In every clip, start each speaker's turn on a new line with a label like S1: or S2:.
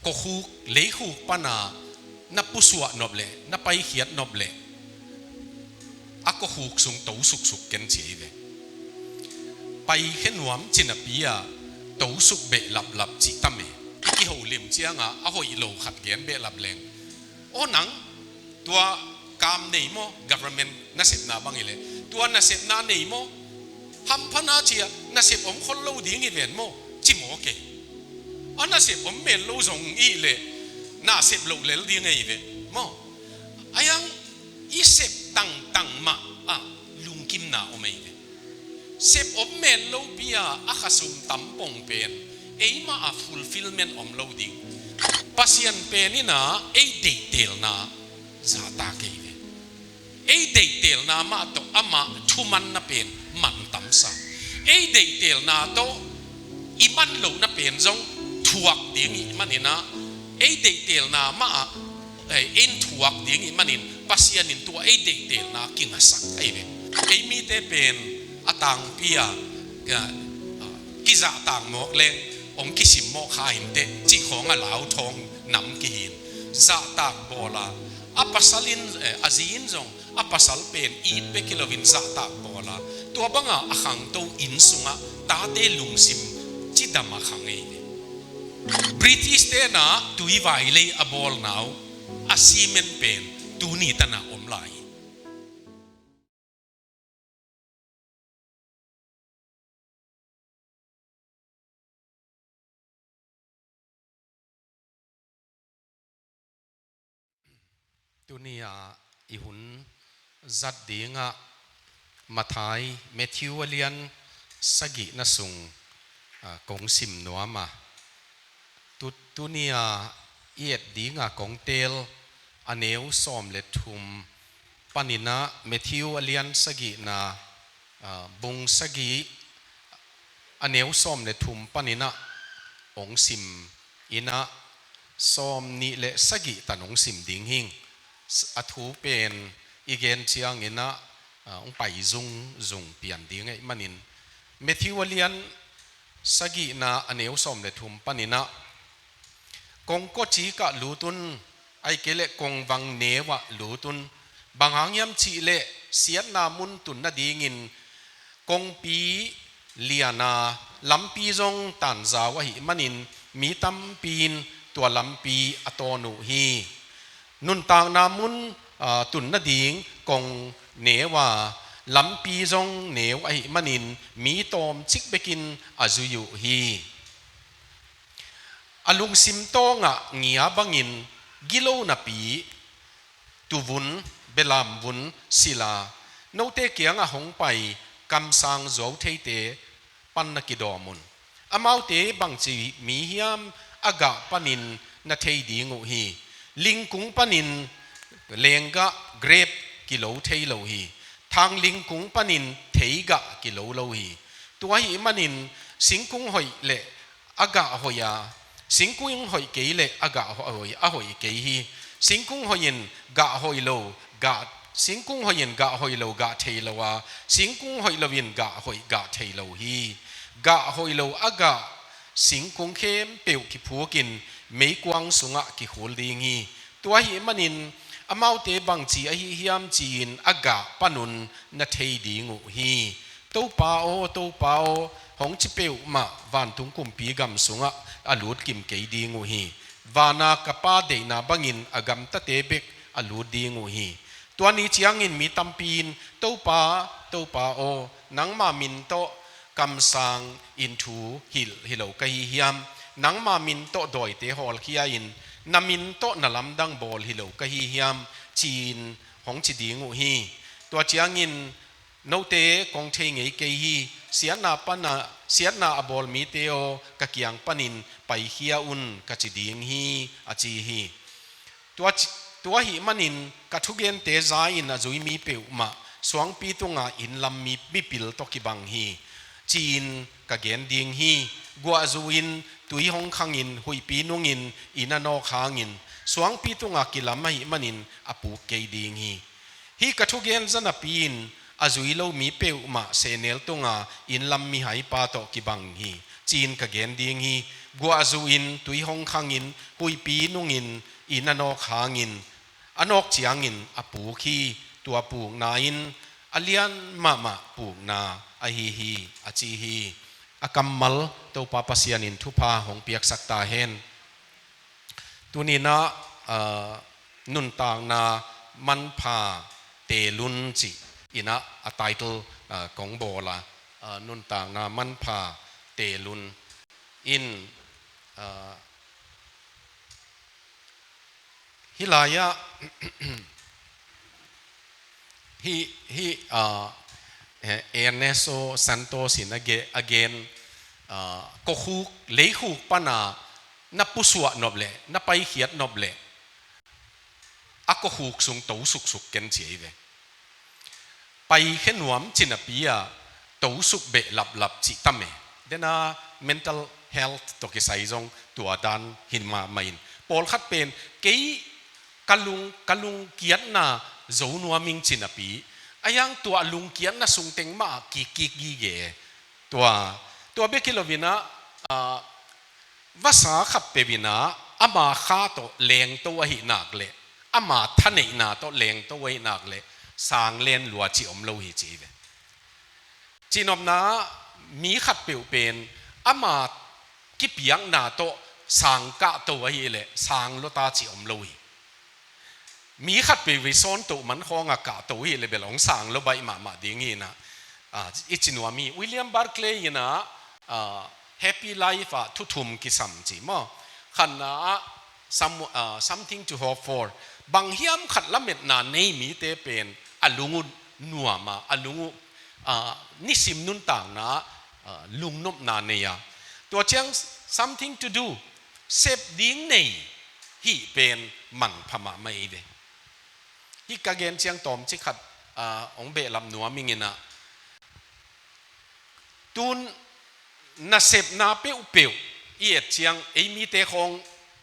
S1: ก็ฮูกเลี้ยฮูกปนานับปุสวะนบเล่นับไปเขียดนบเล่อะก็ฮูกสุงโตสุกกันเฉยเวไปเห็นวมจินปียโตสุกเบลับจิตเมที่เขาลิมเจียงอะหอยโลขัดเกียนเบลับแรงโอ้หนังตัวกามเนโม government นัสิบนาบังอีเลยตัวนัสิบนาเนโมฮัมพนาเชียนัสิบอมคนเล่าดิ้งอีเวนโมจิโมเกอันนัสิบอมเมลโลซงอีเลยนัสิบโลเลลดิ้งอีเวนโมอายังอีสิบตั้งมาอ่ะลุงกิมนาอมอีเวนสิบอมเมลโลปียอาคาสุมตั้มปงเป็นเอ้มาอ่ะ fulfillment อมโลดิ้งปัสยันเป็นนี่นะเอ้ดีเทลนะซาตาเกเวเอ้ดีเทลนะมาโตอามาทุมันนะเป็นมันตั้มซาเอ้ดีเทลนะโตอีมันโลนะเป็นจงทวกดิ้งอีมันนี่นะเอ้ดีเทลนะมาเอ็นทวกดิ้งอีมันนี่ปัสยันนี่ตัวเอ้ดีเทลนะกินสักไอ้เวเอ้มีแต่เป็นอาตังพิยากิจต่างหมกเลงองคิสิมโมคาหินเตจิของเหลาทองนำกิหินซาตากโบลาอัปสัลินอาจีนจงอัปสัลเป็นอีเปกิโลวินซาตากโบลาตัวบังอาขังโตอินสุงะตาเตลุงซิมจิดามาขังเองบริติสเตนะตุยไวเลยอโบลนาวอาซีเมนเป็นตูนีตนาอมไลตัวนี้อีหุ่นจัดดีงะมาทายเมทิวเลียนสกินสุงกงสิมนัวมาตัวนี้เอียดดีงะกงเตลอันเนวซอมเลทุมปานินะเมทิวเลียนสกินาบุงสกิอันเนวซอมเลทุมปานินะองสิมอินะซอมนี่เลสกิตันองสิมดิงหิงอัทูเป็นอีเกนเชียงอินะองไปซุงเปลี่ยนดีไงมันนินเมทิวเลียนสกินาอันเนวซอมเลทุมปานินะกงก็จีกะลูตุนไอเกเลกงวังเนวะลูตุนบางหางยำชีเลเสียนามุนตุนนาดีงินกงปีเลียนาลำปีจงตันจาวะหิมันนินมีตัมปีนตัวลำปีอตอนุฮีนุนต่างนามุนตุนนาดีงกงเนวะลำปีจงเนวะหิมันนินมีตอมชิกเบกินอาจุยุฮีอลุงซิมโตงะเงียบังินกิโลนาปีตุวุนเบลามวุนศิลาโนเตเกียงหงไปกำสังโจเทเตปันนักิดอมุนอมาวเตบังจีมีฮิยามอากาปันินนาเทดีงูฮีลิงกุงปันินเลงกะเกรบกิโลเทโลฮีทางลิงกุงปันินเทกะกิโลโลฮีตัวฮีมันินสิงกุงหอยเลอากาหอยาสิงกุงหอยเกยเลอากาหอยหอยเกยฮีสิงกุงหอยินกะหอยโลกะสิงกุงหอยินกะหอยโลกะเทโลวาสิงกุงหอยโลวินกะหอยกะเทโลฮีกะหอยโลอากาสิงกุงเข้มเปียวกิผูกินไม่กวางสุงะกิโหลิงฮีตัวฮีมันินอมาวเตบังจีอหิฮิยามจีนอากาปนุนนาเทดีงูฮีตัวป้าโอตัวป้าโอหงจิเปียวมาวันทุงกุมปีกำสุงะอลูดกิมเกยดีงูฮีวานากป้าเดนาบังินอากำตะเตเบกอลูดดีงูฮีตัวนี้เชียงอินมีตัมปีนตัวป้าโอนังมามินโตกำสังอินทูฮิโลกะฮิยามนังมามินโตดอยเตฮอลขี้อินนามินโตนลำดังบอลฮิโลกะฮิยามจีนของจีดีงูฮีตัวเชียงอินโนเตกงเทงเกฮีเสียนาปนาเสียนาอบอลมีเตโอกะเกียงปนินไปเฮียอุนกะจีดีงฮีอาจีฮีตัวหิมันินกะทุเกนเตจาอินอจุยมีเปียวมาสวงปีตุงาอินลำมีบิปิลตกิบังฮีจีนกะเกนดิงฮีกัวจูอินตุยฮงคังอินหุยปีนุงอินอินาโนคางอินสวงปีตุงากิลามหิมันินอปูเกยดิงฮีกะทุเกนจันอปีนอาจุยโลมีเปียวมาเซเนลตุงาอินลำมีหายปาโตกิบังฮีจีนกะเกนดิงฮี กัวจูอินตุยหงขังอินหุยปีนุงอินอินอนอกหางอินอนอกเจียงอินอปูขีตัวปูกนาอินอเลียนมาปูกนาอฮีอจีฮีอากำมัลตัวปาปัสยานินทุพาหงเปียกสักตาเฮนตัวนี้นะนุนต่างนามันพาเตลุนจิอินะa title ของโบลานุนต่างนามันพาเตลุนอินฮิลายะฮิเอเนโซซันโตสินะagain ก็คูเลี้ยคูปนานับผู้สวดนบเล่นับไปเขียดนบเล่อักก็คูกสุงตู้สุกกันเฉยเลยไปเข็นหวมจินปีอะตู้สุกเบะหลับจิตตั้มเอเดน่า mental health ตัวกิไซจงตัวด้านหินมาไม่อินพอลขัดเป็นกี่กัลุงเกียรน่ะโจนัวมิงจินปีไอ้ยังตัวลุงเกียรน่ะสุงเต็งมากีกีเกตัวเบกิโลวินะภาษาขับเปวินะอามาข้าตัวเลงตัวหินักเลยอามาท่านหินาตัวเลงตัวหินักเลยสางเลนหลัวจิอมโลหิจีเวจีนอมนะมีขัดเปลวเป็นอามากิบยังนาตัวสางกะตัวหิเลยสางโลตาจิอมโลหิมีขัดเปลวิซอนตัวมันห้องอากาศตัวหิเลยเบลองสางโลใบมาดิ้งหินะอิจินวามีวิลเลียมบาร์คเลย์นะHappy Life ทุทุมกิสัมจีมั้งขันนะ something to hope for บางเฮียมขัดละเม็ดนาในมีเตเป็นอลุงนัวมาอลุงนิสิมนุนต่างนะลุงนบนาเนียตัวเชียง something to do เสพดิ้งในฮีเป็นมันพม่าไม่เดฮีกะเกนเชียงตอมจิขัดองเบลำนัวมิงินะตุนน่าเสพน่าเปรี้ยวเอียดเชียงไอมีเตคง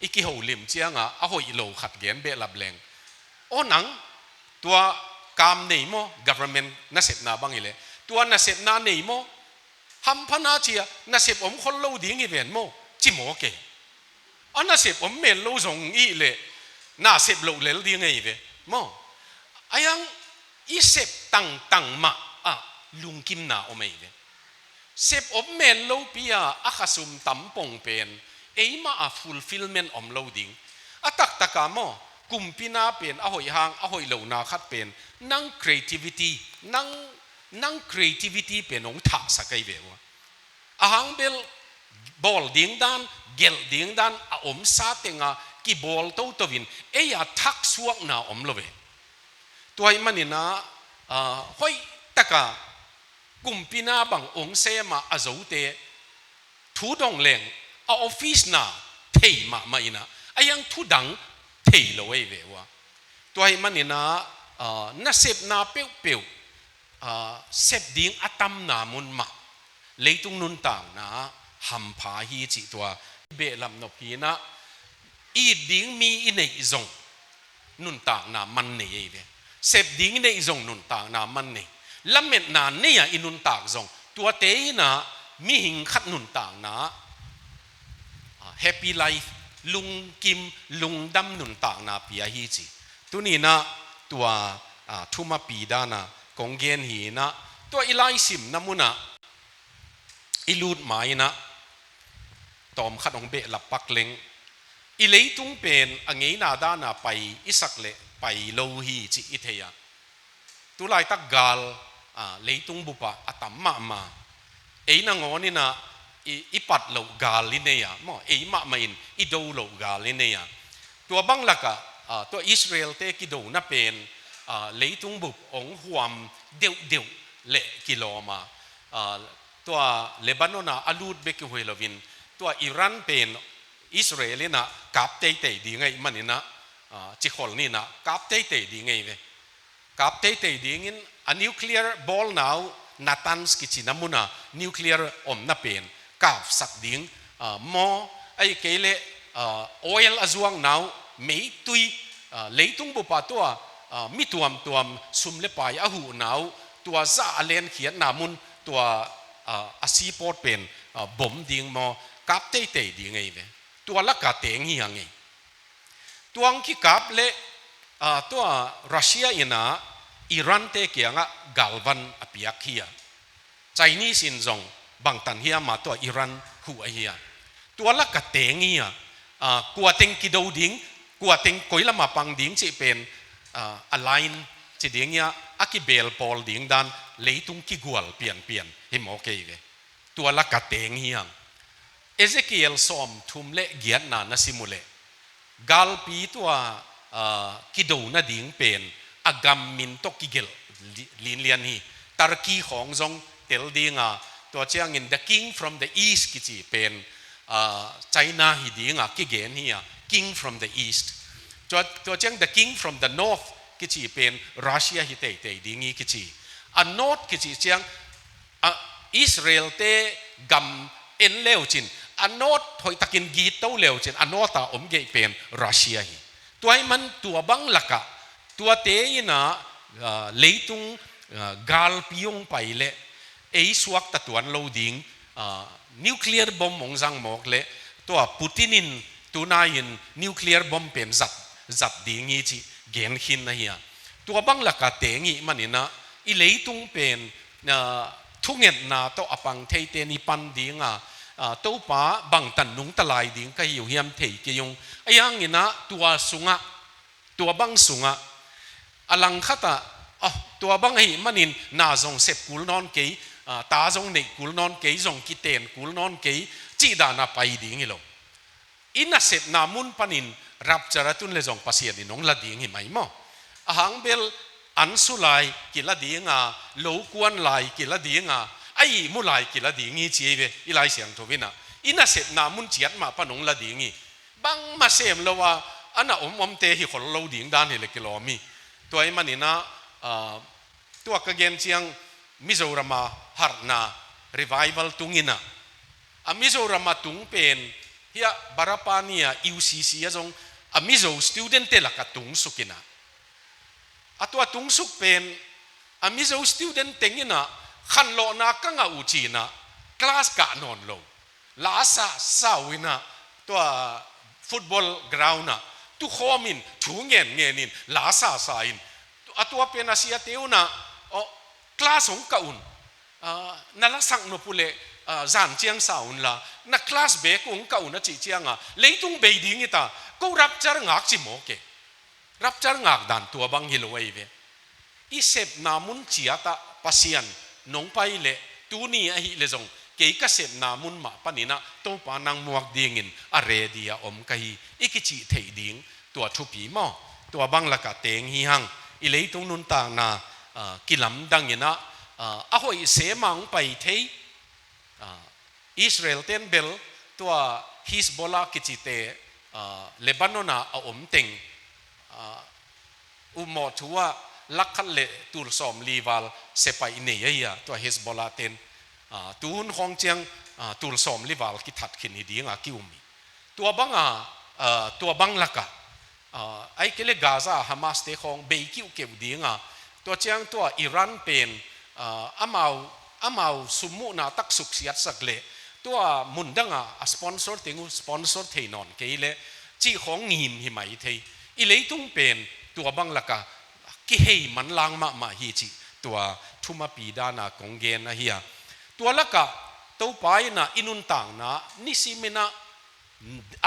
S1: อีกิหูลิมเชียงอ่ะหอยโลขัดเกนเบลับแรงโอ้หนังตัวกามเนยโม government น่าเสพน่าบังอีเลยตัวน่าเสพน่าเนยโมฮัมพนาเชียน่าเสพอมคนเล่าดิ้งอีเวนโมจิโมเกอันน่าเสพอมเมลเล่าส่งอีเลยน่าเสพเล่าเล่าดิ้งอีเวนโมไอ้ยังอีเสพตั้งมาลุงกิมนาอมอีเลยเสพอมเมนโลปียอาคาสุมตั้มปงเป็นเอมาfulfillment อมโลดิ้งตักกามอกุมปีนาเป็นหอยหางหอยโลนาคัดเป็นนั่ง creativity นั่ง creativity เป็นองทักสักไอเบวหางเบลบอลดิ้งดันเกลดิ้งดันอมซาเตงากีบอลโตตวินยาทักสวกนาอมโลเวตัวไอ้มันนี่นะหอยตะกากุมปีนาบังองเซมาอาโจเตทูดงเลงออฟฟิศนาเทมาไม่นะไอ้ยังทูดังเทโลเอเววะตัวไอ้มันนี่นะน่าเสพนาเปียวเสพดิ้งอัตมนามุนมาเลยตุงนุนต่างนะหัมพาฮีจิตัวเบลำนพีนะอีดิ้งมีอินเนยงนุนต่างนามันเนยเวเสพดิ้งเนยงนุนต่างนามันเนยละเม็ดนานเนี่ยอินุนตากจงตัวเตยนะมีหิงขัดนุนต่างนะ Happy Life ลุงกิมลุงดำนุนต่างนะปียฮีจีตัวนี้นะตัวทุมาปีดานะกงเกนหีนะตัวอีไลซิมนะมุนะอีลูดไม้นะตอมขัดองเบะหลับปักเล็งอีเลยตุงเป็นอังเงนาดานะไปอิสักเลไปโลฮีจีอิเทียตุไลตักกาลเลยตุงบุปะอัตมะมานังอนี่นะอีปัดโลกาลิเนียมอมาไม่อินอีดูโลกาลิเนียตัวบังลักะตัวอิสราเอลเตกิโดนับเป็นเลยตุงบุปองหวมเดียวเละกิโลมาตัวเลบานอนาอลูดเบกิฮุเอลวินตัวอิรันเป็นอิสราเอลนะกับเตยดีไงมันนี่นะจิโคลนี่นะกับเตยดีไงเว้กับเตยดีงินนิวเคลียร์บอลนาวนาตันสกิชินามุนานิวเคลียร์อมนับเป็นกับสักดิ้งมอไอเกเลออยล์อจวงนาวไม่ตุยเลยตุงบุปผาตัวมิตัวซุมเลปายอาหูนาวตัวซาเลนเขียนนามุนตัวอาซีปอดเป็นบ่มดิ้งมอ กับเตะดีไงเว้ตัวละกะเตงยังไงตัวงที่กับเละตัวรัสเซียอินะอิรันเตะเกียงะกัลวันอภิยักเฮียไชนีสินจงบังตันเฮียมาตัวอิรันหัวเฮียตัวละกะเตงเฮียกัวเต็งกิโดดิ้งกัวเต็งกุยละมาปังดิ้งจีเป็นalign จีดิ้งเฮียอากิเบลพอลดิ้งดันเลยตุงกิกัวลเปลี่ยนหิมโอเคเวตัวละกะเตงเฮียเอเซคิเอลสอมทุมเละเกียรนานาซิมุเลกาลปีตัวกิโดนาดิ้งเป็นอากามมินตกิเกลลินเลียนฮีตาร์กีของจงเตลดิ้งตัวเชียงอิน the king from the east กิจีเป็นไชน่าฮิดิ้งกิเกนฮี king from the east ตัวเชียง the king from the north กิจีเป็นรัสเซียฮิเตดิ้งฮีกิจีอัน north กิจีเชียงอิสราเอลเตกัมเอ็นเลวจินอัน north ถอยตะกินกีโตเลวจินอัน north ตาอมเกยเป็นรัสเซียฮีตัวให้มันตัวบังลักะตัวเตยนะเลยตุงกาลพิยงไปเละไอ้สวกตะตวนโลดิ้งนิวเคลียร์บอมมงจังหมอกเละตัวปูตินินตัวนายินนิวเคลียร์บอมเป็นจัดดิ้งยี่จีเกนหินนะเฮียตัวบังลักะเตงี้มันนี่นะอีเลยตุงเป็นทุกเงินนาตัวอปังเทเตนิปันดิ้งตัวป้าบังตันนุงตะลายดิ้งก็อยู่เฮียมเทกิยงไอ้ยังนี่นะตัวสุงะตัวบังสุงะอลังขัดตัวบังให้มันนินนาจงเสพกุลนอนเกยตาจงเนกุลนอนเกยจงกิเตนกุลนอนเกยจีดานาไปดิ้งฮิโลอินาเสพนามุนปนินรับจระตุนเลจงปัสยาดินงละดิ้งฮิไม่มอหังเบลอันสุไลกิละดิ้งโลกวนไลกิละดิ้งไอ้มุไลกิละดิ้งฮีจีเวอีไลเสียงทวินะอินาเสพนามุนเจียดมาปนงละดิ้งฮีบังมาเสมละว่าอันน่ะอมเตหิขอโลดิ้งด้านเฮเลกิโลมีตัวไอ้มันนี่นะตัวกระเกนเชียงมิโซรามาฮาร์นา revival ตุงินะมิโซรามาตุงเป็นเฮียบาราปานีUCC จงมิโซ student เตลักตุงสุกินะตัวตุงสุกเป็นมิโซ student เต็งนะขันโลนักกังอูจีนะคลาสกะนอนโลลาซาซาวินะตัวฟุตบอลกราวน์นะตุขอมินถูเงินนินลาซาซาอินตัวเป็นอาเซียเตียวนะคลาสของกะอุนนั่นละสังนปุเลจานเจียงสาวน์ละนักคลาสเบกของกะอุนนะจีเจียงเลยตุงเบดิ้งอิตาก็รับจารงากจิโมเกรับจารงากดันตัวบังฮิโลเอเวอีเซบนามุนเจียตาปัสยันนงไปเลตูนี่ไอฮิเลจงเกยกเซบนามุนมาปนินะตัวปานังมวกดิ้งินอาเรดียอมกะฮีอีกิจิเทดิ้งตัวทุปีมอตัวบังละกะเตงฮีฮังอีเลยตรงนุนต่างนากิลำดังยินะหอยเสมังไปเทอิสราเอลเทนเบลตัวฮิสบอลากิจิเตเลบานอนาอมเต็งอุโมทัวลักขันเลตูร์สอมลีวาลเซไปเนียตัวฮิสบอลาเทนตูนของเจียงตูร์สอมลีวาลกิทัดขินฮิดีงาคิวมีตัวบังละกะไอ้เกลกาซาฮามาสเตของเบกิวเก็บดิ้งตัวเจียงตัวอิรันเป็นอามาสมุนาตักสุกเสียสักเละตัวมุนดังสปอนเซอร์ติงสปอนเซอร์เทนอนเกลจีของงิมหิมายเทอีเลยตุงเป็นตัวบังละกะกิเฮมันลางมาฮีจีตัวทุมาปีดานากงเกนนะเฮียตัวละกะตัวไปนะอินุนต่างนะนิสิเมนะ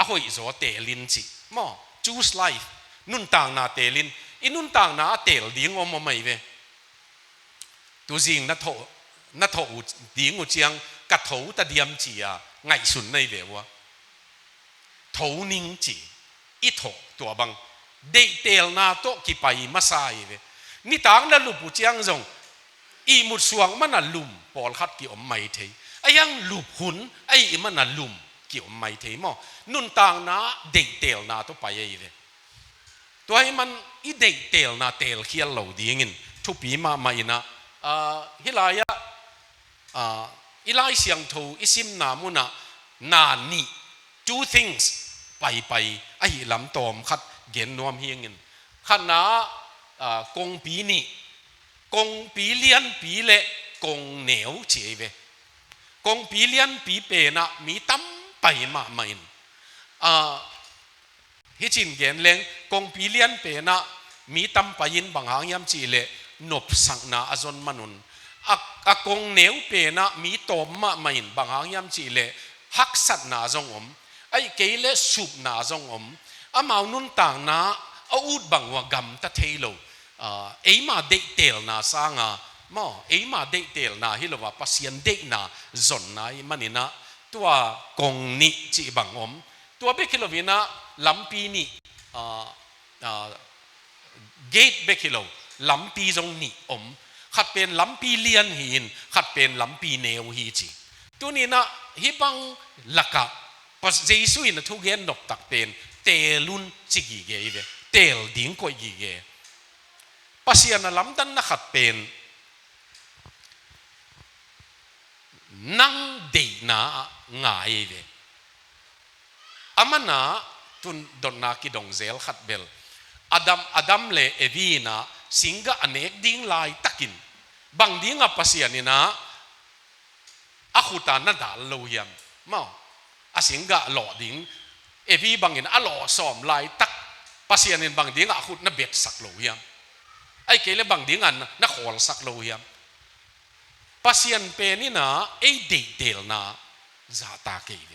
S1: หอยโซเตลินจีมอchoose life นุนต่างนาเตลินอินุนต่างนาเตลดิ้งอมไม่เวตัวจริงนัทโถดิ้งอุเจียงกัดโถตะเดียมจีไงสุนในเววะโถนิ่งจีอีโถตัวบังเดเตลนาโตกิไปมาใส่เวนี่ต่างนั่นลุปุเจียงจงอีมุดสวงมันน่ะลุมปอลขัดกี่อมไม่เทไอ้ยังลุบหุนไอ้มันน่ะลุมกี่อมไม่เทมอนุนต่างนาเดเตลนาโตไปเวตัวให้มันอีเดเตลนาเตลเขียนเหล่าดีงินทุปีมาไม่นะฮิลายะอีไลเสียงทูอิซิมนามุนะนานี่ two things ไปไอ้ลำตอมขัดเกณฑ์นวมเฮียงินขันนะกงปีนี่กงปีเลียนปีเละกงเหนียวเฉยเวกงปีเลียนปีเปนะมีตั้มไป ไปมาไม่ฮิจินเกนเลงกงพิเลียนเปนะมีตั้มไปยินบางหางยามจีเลนบสังนาอจนมนุนกงเหนียวเปนะมีโตมมาไม่บางหางยามจีเลฮักสัตนาจงไอ้เกลสุบนาจงอามานุนต่างนาเอาอุดบังว่ากำตะเทโลเอ้มาเด็กเตลนาสางามอเอ้มาเด็กเตลนาฮิโลว่าปัสยันเด็กนาจนนามันนี่นะตัวกงนิจีบังตัวเบคิโลวินะลำปีนี่เกตเบคิโลลำปีจงนี่ขัดเป็นลำปีเลียนหินขัดเป็นลำปีเนวฮีจีตัวนี้นะฮิบังลักะปัสเจสุยนะทุกเย็นนกตักเป็นเตลุนจิกิเกยเวเตลดิ้งกวยกิเกปัสยานะลำดันนะขัดเป็นนั่งเดน่าง่ายเวอามันนะตุนดอนนาคิดงเซลขัดเบลอดัมเลเอวีนะสิงกะอเนกดิ้งลายตักินบางดิ้งอ่ะปัสยานี่นะอาขุตานาดาลโลยมมาอาสิงกะหล่อดิ้งเอวีบางอินอาหล่อสอมลายตักปัสยานินบางดิ้งอาขุดน่ะเบ็ดสักโลยมไอ้เกลบางดิ้งอันน่ะขอลสักโลยมปัสยันเปนี่นะไอ้เด็กเดลนะซาตาเกย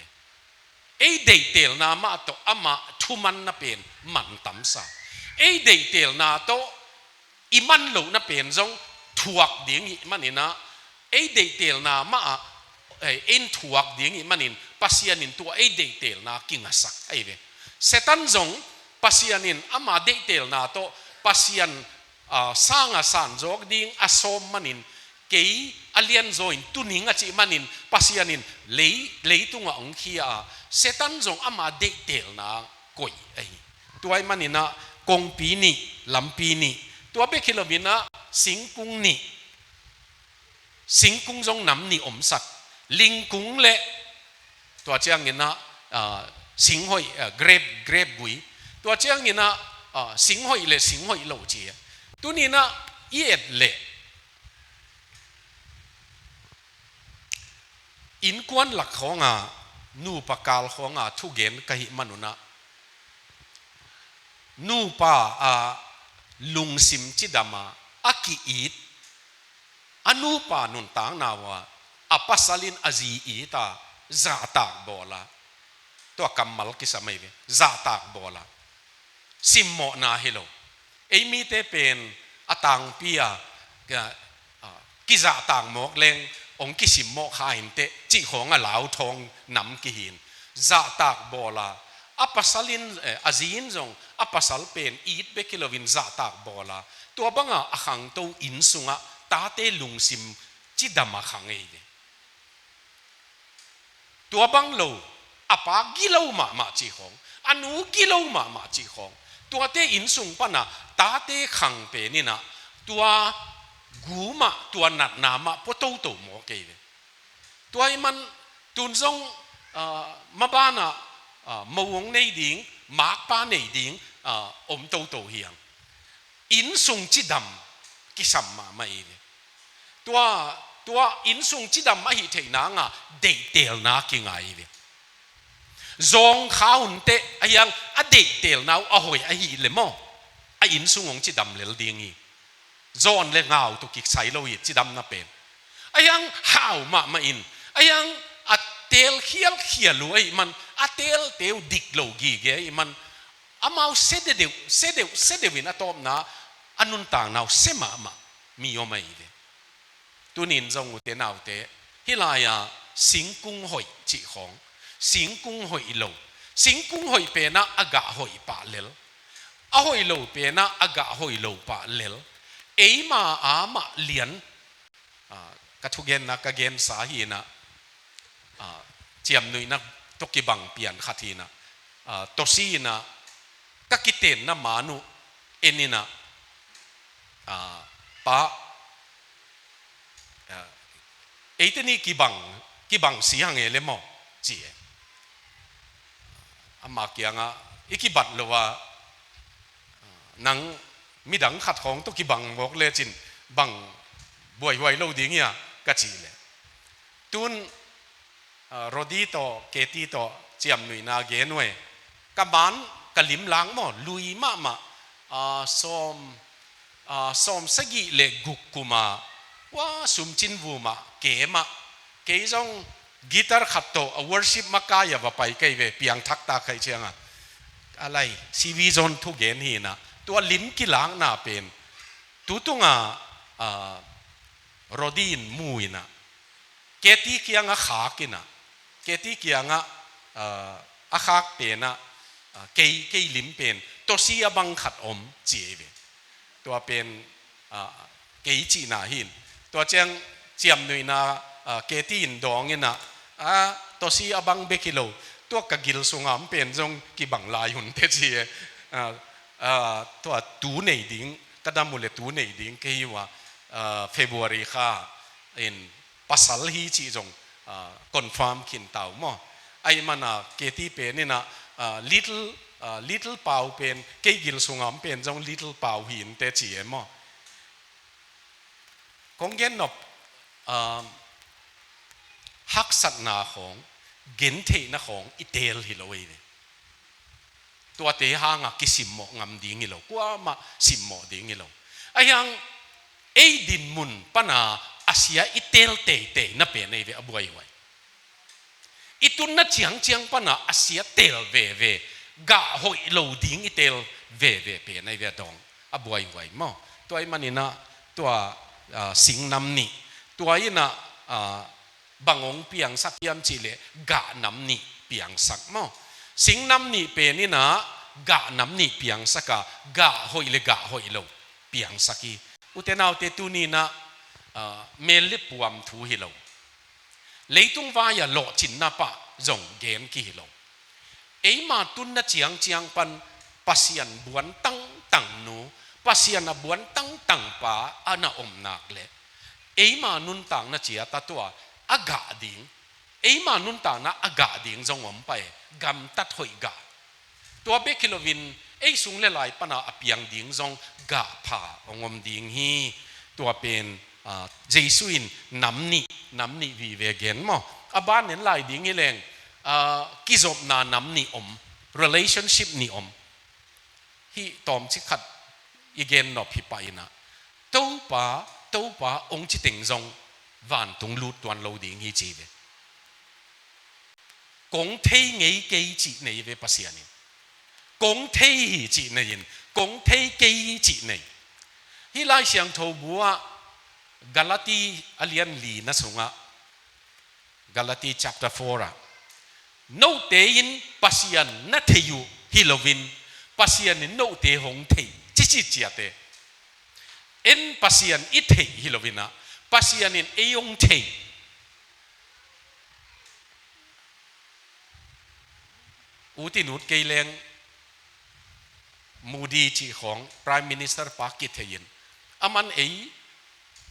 S1: ไอ้เด็กเดลนะมาโตอามาทุมันน่ะเป็นมันตั้มซาไอ้เด็กเดลนะโตอิมันโลน่ะเป็นจงถวกดิ้งมันนี่นะไอ้เด็กเดลนะมาเอ็นถวกดิ้งมันนี่ปัสยันินตัวไอ้เด็กเดลนะกิงสักไอ้เวเซตันจงปัสยันินอามาเด็กเดลนะโตปัสยันสร้างสันจอกดิ้งอาสมมันนี่เกยอเลียนโจอินตุนิงอาจิมันนินปัสยานินเลยตุงอ่างขี้เซตันจงอามาเด็กเดลนะกอยไอตัวไอ้มันนินะกงปีนี่ลำปีนี่ตัวเบคิโลวินะสิงกุงนี่สิงกุงจงนำนี่สักลิงกุงเละตัวเจ้าเงินนะสิงหอยเกรบกุยตัวเจ้าเงินนะสิงหอยเละสิงหอยโลเจียตัวนี้นะเย็ดเละอินควนหลักของนูปากาลของทุเกนกะหิมนุนะนูปาลุงซิมจิดามาอากิอีดอนูปานุนต่างนาวะอปัสลินอจีอีตาซาตากบอลาตัวกัมมัลกิสมัยเวซาตากบอลาซิมโมนาเฮโลเอมีเตเป็นอตังปียกิซาตางหมอกเลงองคิสิมโมขาหินเตจิของเหลาทองนำกิหินซาตากบอลาอปัสลินอาจีนจงอปัสลเป็นอีดเบกิโลวินซาตากบอลาตัวบังอาขังโตอินสุงะตาเตลุงซิมจิดามาขังเอเดตัวบังโลอปากิโลมาจีของอนุกิโลมาจีของตัวเตอินสุงปนะตาเตขังเปนี่นะตัวกูมาตัวนัดนามาพอโตหมอเกยตัวมันตุนซงมาบ้านมาวงในดิ่งมาป้าในดิ่งโตเฮียงอินสุงจิดำกิสัมมาไม่ตัวอินสุงจิดำมาหิเทนางเด็กเตลนากิงไงจงข้าวหุ่นเตะยังเด็กเตลนาหอยหิเลมออินสุงจิดำเลลดิ่งจอนเลงเอาตุกิใส่โลหิตจิดำน่ะเป็นยังห่าวมาอินยังเตลเขียลุยมันเตลดิกโลกีเกยมันมาเสด็จวินตอมนะอนุนต่างนาเสมามีอไม่เลยตัวนินจงอุเตนเอาเตฮิลายาสิงกุงหอยจีของสิงกุงหอยโลสิงกุงหอยเป็นนะอากาหอยปะเลลหอยโลเป็นนะอากาหอยโลปะเลลมามาเลียนกระทุกเกนนะกระเกนสาหีนะเจียมนุยนะตกิบังเปลี่ยนขัดีนะตซีนะก็กิเตนนะมานุเอ็นนี่นะป้าตัวนี้กิบังสีหางเอเลมอจีมาเกียงอีกิบัดเลยว่านังมีดังขัดของตุกิบังบอกเลยจินบังบวยไว้โลดีเงี้ยก็จีเลยตุนโรดีโตเกตีโต เจียมหนุ่ยนาเกนเวยกบ้านกลิมล้างมั่วลุยมาส้มสกิเล็กกุกกุมาว่าสุมจินวูมาเก๋มาเก๋จงกีตาร์ขัดโตวอร์ชิปมากายว่าไปเกยเวเปียงทักตาใครเชียงอะไรซีวีซอนทุกเกนฮีนะตัวลิมกิล้างน่าเป็นตุงโรดีนมูยนะเกติเกียงขากินะเกติเกียงอาขาเป็นนะเกยลิมเป็นตัวเสียบังขัดอมเจียตัวเป็นเกยจีนาหินตัวเจียงเจียมหน่วยนาเกตินดองเงินะตัวเสียบังเบกิโลตัวกกิลสุงามเป็นจงกีบังลายหุ่นเทจีตัวตูในดิ้งก็ดำมุเลตูในดิ้งเกี่ยวว่าเฟบรุรีค่ะเอ็นปัสสัลฮีจีจงคอนฟาร์มขินเต่ามั่วไอ้มันเกติเป็นนี่นะlittle เป่าเป็นเกี่ยวสุงามเป็นจง little เป่าหินเตจีมั่วคงเงินนบฮักสัตนาของเงินเทนะของอิเตลฮิโลเอตัวเตหางกิสิมโมงำดิ้งฮิโลกว่ามาสิมโมดิ้งฮิโลไอ้ยังดินมุนปนาอาเซียอิเตลเตนับเป็นในเวอบวยไว้อิตุนนัดเจียงปนาอาเซียเตลเวกะหอยโลดิ้งอิเตลเวเป็นในเวดองอบวยไว้มั่วตัวไอ้มันนี่นะตัวสิงนำนี่ตัวไอ้นะบางองเปียงสักยามจีเลกะนำนี่เปียงสักมั่วสิงนำนี่เป็นนี่นะกะนำนี่เปียงสักกะหอยเลกะหอยโลเปียงสักีอุตนาวเตตุนีนะเมลิปวมทูฮิโลเลยตุงวายาโลจินนาปะจงเกนกิฮิโลมาตุนนะเจียงปันปัสยันบวนตั้งนูปัสยันบวนตั้งปะอานาอมนักเลมานุนตังนะเจียตัตัวอากาดิงมานุนตังนะอากาดิงจงอมไปกำตัดหอยกาตัวเบคิโลวินสุงเลไลปนาอเปียงดิงจงกะผาองมดิงฮีตัวเป็นเจสุอินน้ำนี่วีเวเกนมั้งบ้านเห็นลายดิ้งนี่แรงกิจบนาน้ำนี่relationship นี่ที่ตอมชิขัดอีเกนนอพิปายนะตัวป้าองค์จิติงจงวันตรงลุดวันโลดิ้งฮีจีเวกงเทงไงเกจิในเวปัสยานิกงเทจีในยินกงเทเกจิในที่ไล่เสียงโทบัวกาลาตีอเลียนลีนะสงะกาลาตี chapter 4โนเตยินปัสยันนัทยูฮิโลวินปัสยันโนเตหงเทจิเจียเตปัสยันอิเทฮิโลวินะปัสยันเอยงเทอุตินุดเกเลงมูดีจีของ Prime Minister ปากีสถานมัน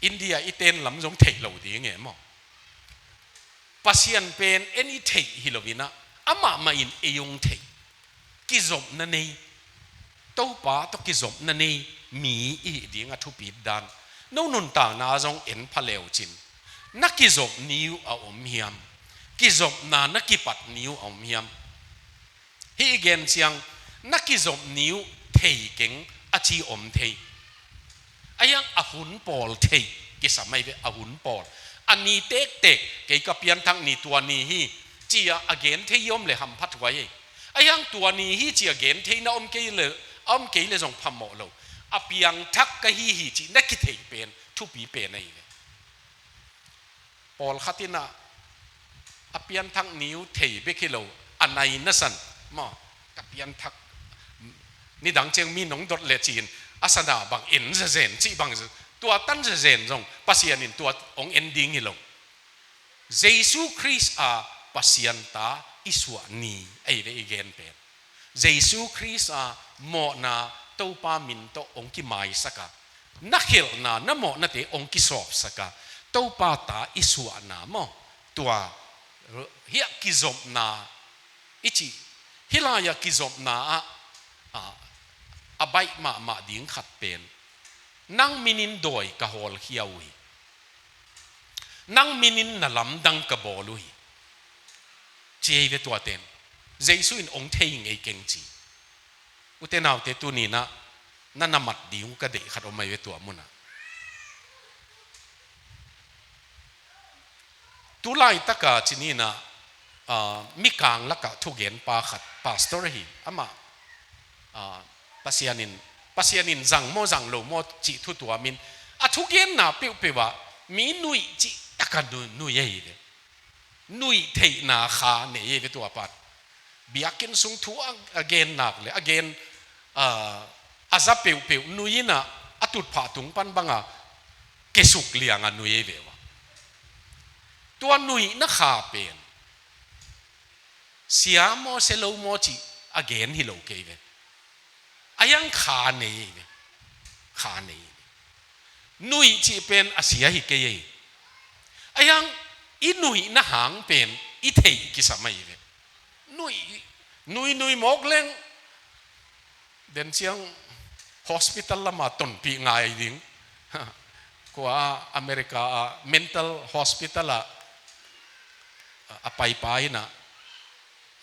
S1: อินเดียอีเตนลำจงเทเหล่าดีเงี้ยมั้งปัสยันเป็นอิเทฮิโลวินะมาอินยงเทกิจบนั่นเองตัวป้าตัวกิจบนั่นเองมีอีดีงาทุปิดดันนุนตานาจงพะเลวจินนักกิจบนิวเอาอมเฮียมกิจบนักกิปัดนิวเอาเฮียมฮีเกนเชียงนักกิจบนิวเทเก่งอาชีอมเทยังอาหุนปอลเทกิสมัยเวอาหุนปอลอันนี้เตกเกี่ยวกับเพียงทั้งนี้ตัวนี้ฮีจีอาเกนเทยมเลยหำพัดไว้ยังตัวนี้ฮีจีอาเกนเทน่าอมเกยเลยจงพัมโมโลอาเพียงทักกะฮีจีนักกิเทเป็นทุบีเป็นอะไรเลยปอลขัดที่น่ะอาเพียงทั้งนิ้วเทเบกิโลอันไหนนั่นสันมากับเพียงทักนี่ดังเชียงมีน้องดดเลจีนอาสนาบางจะเจนจีบางตัวตั้งจะเจนจงปัสยันตัวองเอ็นดิ้งฮิโลเยซูคริสต์ปัสยันตาอิสวานีเวอีเกนเป็นเยซูคริสต์โมนาตัวปามินโตองกิมาอิสกานักเฮลนาโมนาเตองกิสอบสกาตัวปาตาอิสวานาโมตัวเฮียกิจบนาอิจิฮิลายากิจบนาอาใบมาดิ้งขัดเป็นนั่งมินินโดยกะฮอลเขียวนั่งมินินน่ะลำดังกะบอลุยเจียเวตัวเต็น Giêsu in ong thei ngei keng chi ute naw te tu ni na namat diu ka de khat omai ve tu amuna tu lai taka chini na mi kang la ka thu gen pa khat pastor hi ama pasianin zang mo zang lo mo chi thu tu amin a thu gen na pe pe wa mi nui chi taka nui ye de nui thei na kha ne ye ve tu apat biakin sung thu again nak le again azap pe nui na atut pha tung pan banga kesuk lianga nui ve wa tua nui na kha pen siamo selo mo chi again hi lo ke ve ayang kha nei nui chi pen asia hi ke ye ayang inui na hang pen i thei ki samai ve nui mok leng den chiang hospital lama ton pi ngai ding kwa America mental hospital apai pai na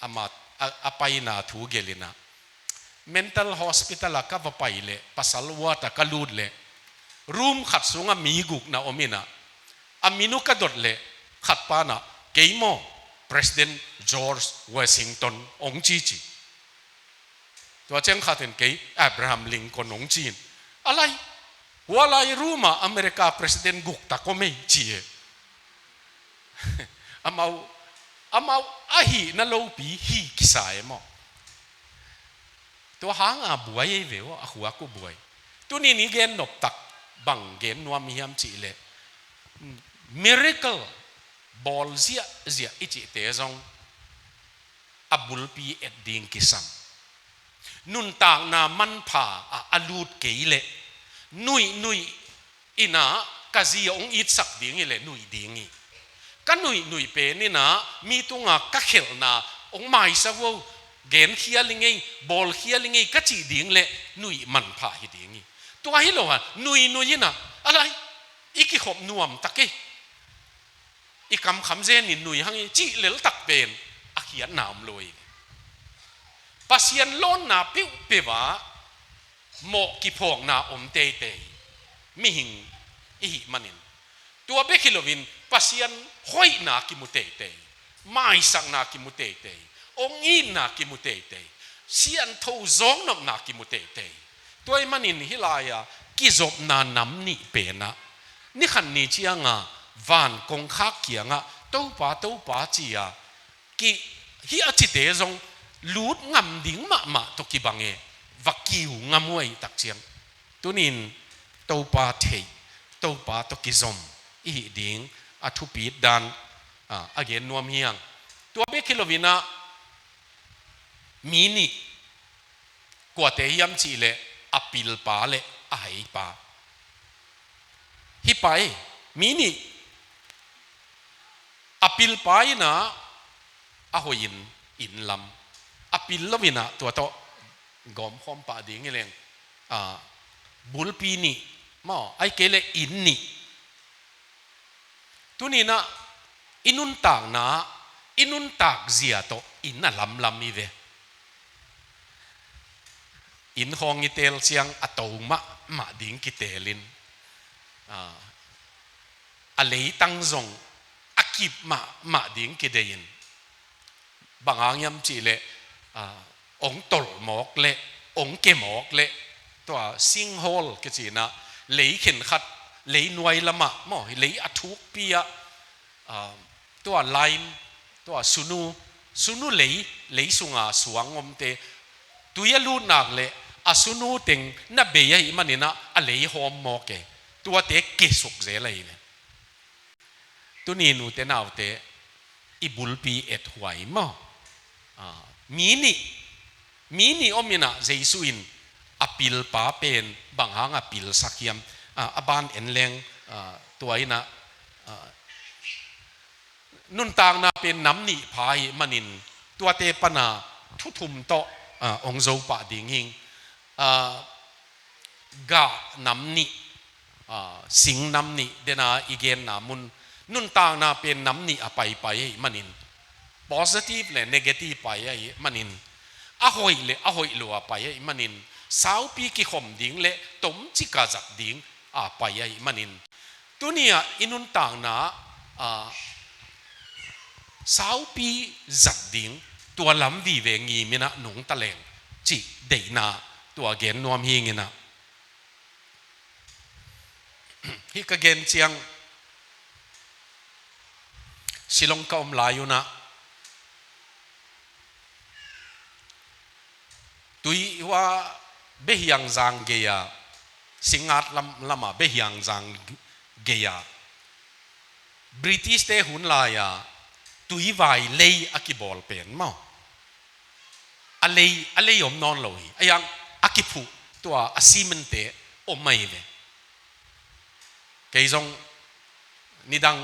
S1: ama apai na thu gelina mental hospital ka va pai le pasal wata kalud le room khat sunga mi guk na omina aminu ka dot le khat pa na keimo President George Washington ong chiตัวเจ้าข้าถึงเกี่ยอับราฮัมลิงคอนองจีนอะไรหัวไหลรู้มาอเมริกาประธานกุกตะก็ไม่จีอามาอาฮีนั่นเราปีฮีกิสายมั้งตัวหางบวยเววอาหัวกูบวยตัวนี้นี่เกณฑ์นบตักบังเกณฑ์นัวมียามจีเลย miracle บอลเสียอิจิเตจงอับุลปีเอ็ดดิงกิสัมนุนต่างนามันผ่าอลูดเกยเลนุยอินากะจีองอิดสักดิ่งเลยนุยดิ่งกันนุยเปนี่นะมีตุงกะเขลนาองไม้สาวเกนเขียลิงไงบอลเขียลิงไงกะจีดิ่งเลยนุยมันผ่าฮิดิ่งตัวฮิโลฮะนุยนะอะไรอีกขบนวมตะเกอีกคำเจนินนุยฮังจีเลลตักเป็นอาเขียนนามลอยpasien lon na piu pewa mo ki phok na om te mi hing i manin tua be kilovin pasien hoi na ki mu te mai sang na ki mu te ong in na ki mu te sian tho zong nom na ki mu te toy manin hilaya ki zop na nam ni pe na ni khan ni chianga van kong khak kianga to pa chia ki hi achi te zong lút ngầm đỉnh mà tôi kì bằng nghe và kiều ngầm muội đặc chiang tôi nhìn tàu pa thầy tàu pa tôi kì zom ý đỉnh thu bít đan again nuam hiang tôi biết khi lovina mini qua thế hiam chỉ lệ apil pa lệ ai pa hi pai mini apil pa na ahoyin in lam apil lovinaตัวโตกอมพอมปะดิ่งเองบุลปีนี่มั้งไอ้เกลอินนี่ตัวนี้นะอินุนตากเสียโตอินน่ะลำมีเวอินห้องอิเตลเชียงอตอมาดิ่งกิเตลินอะไรตั้งทรงอากิบมาดิ่งกิเดยินบางอย่างยำจีเลองตลหมอกเละองเกหมอกเละตัวซิงโฮลก็จีนะเหลยเข็นขัดเหลยนวยละมะหม้อเหลยอัทุกปีอะตัวไลม์ตัวสุนูเหลยสุงาสวงอมเตตัวยลูนักเละสุนูเต็งนับเบียมันนี่นะเหลยหอมหมอกเกตัวเตะเกสุกเจเลยเนี่ยตัวนี้นูเตน่าเตอีบุลปีเอ็ดหวยมั้งมีนี่อมินะเจสุอินอปิลป้าเป็นบางหางอปิลสักยามอบานเอ็นเลงตัวอินะนุนต่างนาเป็นน้ำนิพายมันินตัวเตปนาทุมโตองโจปะดิ่งหิงกะน้ำนิสิงน้ำนิเดนาอีเกนนามุนนุนต่างนาเป็นน้ำนิอไปมันิน positive le negative pa ai manin a hoi le a hoi lo pa ai manin sau pi ki khom ding le tom chi ka jak ding a pa ai manin tunia inun tang na sau pi zak ding tua lam vi ve ngi mina nung ta leng chi dei na tua gen nuam hi ngina hi ka gen chiang silong ka layuna tui wa behyang zang geya singat lama behyang zang geya British te hun la ya tui vai lei akibol pen mo alei om non lo hi ayang akipu tua asimente o mai ve keizong nidang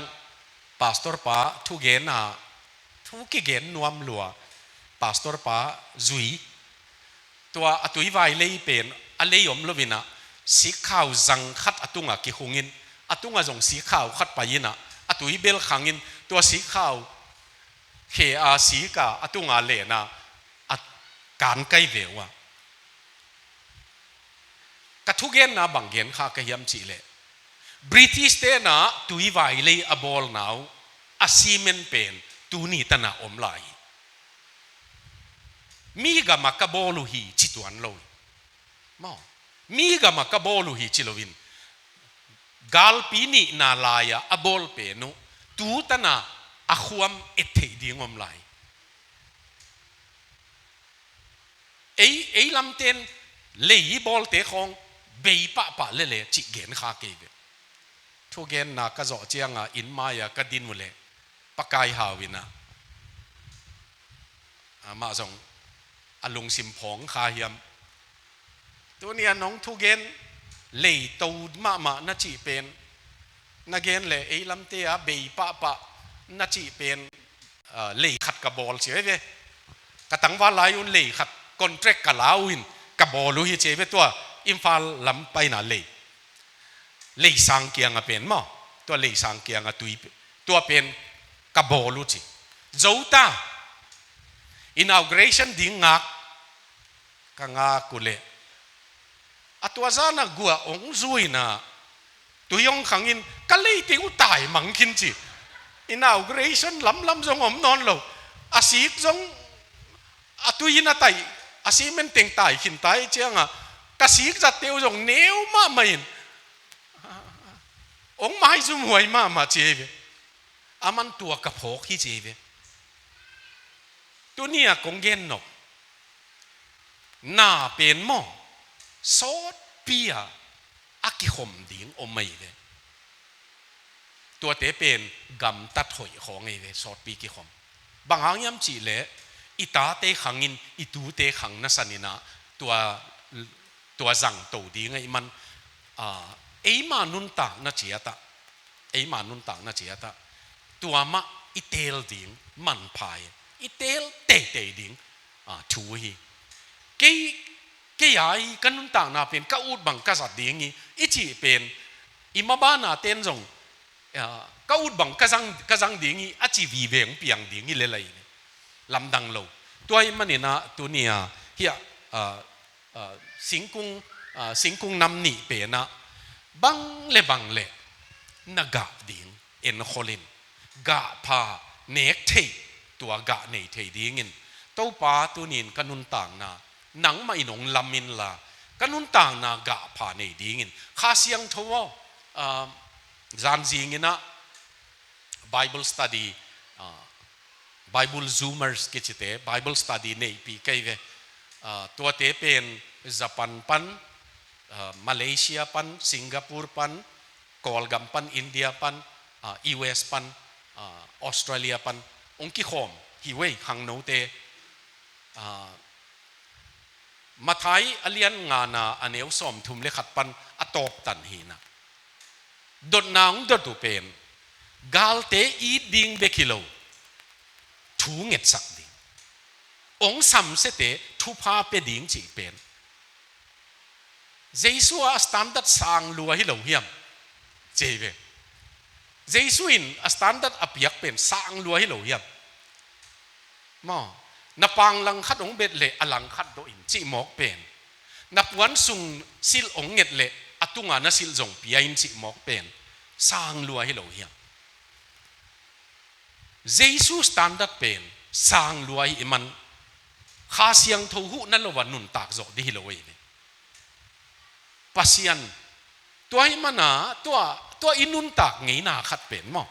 S1: pastor pa thu gen na thu ki gen nuam lua pastor pa zui tua atui vai lei pen alei om lovina si khau zang khat atunga ki hungin atunga jong si khau khat pa yina atui bel khangin tua si khau khe a si ka atunga le na at kan kai vewa ka thu gen na bang gen kha ka hiam chi le British te na tui vai lei a bol now asimen pen tu ni tana om lai mi ga makabolu hi chituan lo mo mi ga makabolu hi chilovin gal pini na laya abol pe no tu tana akhuam ethe ding om lai ei lamten lei bol te khong bei pa le le chi gen kha ke ve thu gen na ka zo chianga in maya ka din mule pakai hawina ama zong alung sim phong kha hiam tu nia nong thu gen lei to ma na chi pen na gen le ei lamte a bei pa na chi pen lei khat ka bol che ve ka tang wa lai un lei khat contract ka lawin ka bolu hi che ve to imphal lam pai na lei sang kiang a pen mo to lei sang kiang a tui to pen ka bolu chi zouta inauguration ding ngak ka nga kule atwa zana gua ong zuina tuyong khangin kalei ting utai mangkin chi inauguration lam zong om non lo asik zong atuina tai asimen teng tai khin tai chianga kasik za teu zong neu ma main ong mai zum huai ma cheve aman tua ka phok hi cheve tunia kongen no na pen mo sot pia aki khom ding o mai ve tua te pen gam tat hoi khong ei ve sot pi ki khom bang hang yam chi le ita te khangin itu te khang na sanina tua zang to ding ei man ei ma nun ta na chiata ei ma nun ta na chiata tua ma itel ding man phai itel te ding thu hi ke ai kan nun ta na pen ka ut bang ka sat ding i chi pen imaba na ten jong ka ut bang ka jang ding i a chi vi veng piang ding i le lai lam dang lo tuai manina tunia hia singkung nam ni pe na bang le naga ding en kholin ga pha nek thei tua ga nei thei ding in to pa tunin kanun tang na nang mai nong lamin la kanun tang na ga pha nei ding in kha siang thowa zan jing ina Bible study Bible zoomers kichite Bible study nei pi kai ve tua te pen Japan pan Malaysia pan Singapore pan Kolgam pan India pan US pan Australia pan ongki khom hi wei hang no te mathai alian nga na aneu som thum le khat pan atop tan hi na dot naung dot tu pen gal te i ding be kilo thu nget sak ding ong sam se te thu pha pe ding chi pen Jesu a standard sang lua hi lo hiam cheve Jesu in a standard apiak pen sang lua hi lo hiam มอนับปังลังขัดองเบ็ดเละอลังขัดโดอินจิหมอกเป็นนับวันสุงสิลองเงียดเละอตุงานาสิลจงปีอินจิหมอกเป็นสร้างลัวให้เราเหี้ยเจสุสแตนดาร์ดเป็นสร้างลัวให้มันข้าเสียงทูหุนั่นเราวันนุนตากจอดีเราเองปัสยันตัวให้มันนะตัวอินุนตากไงน่าขัดเป็นมั้ง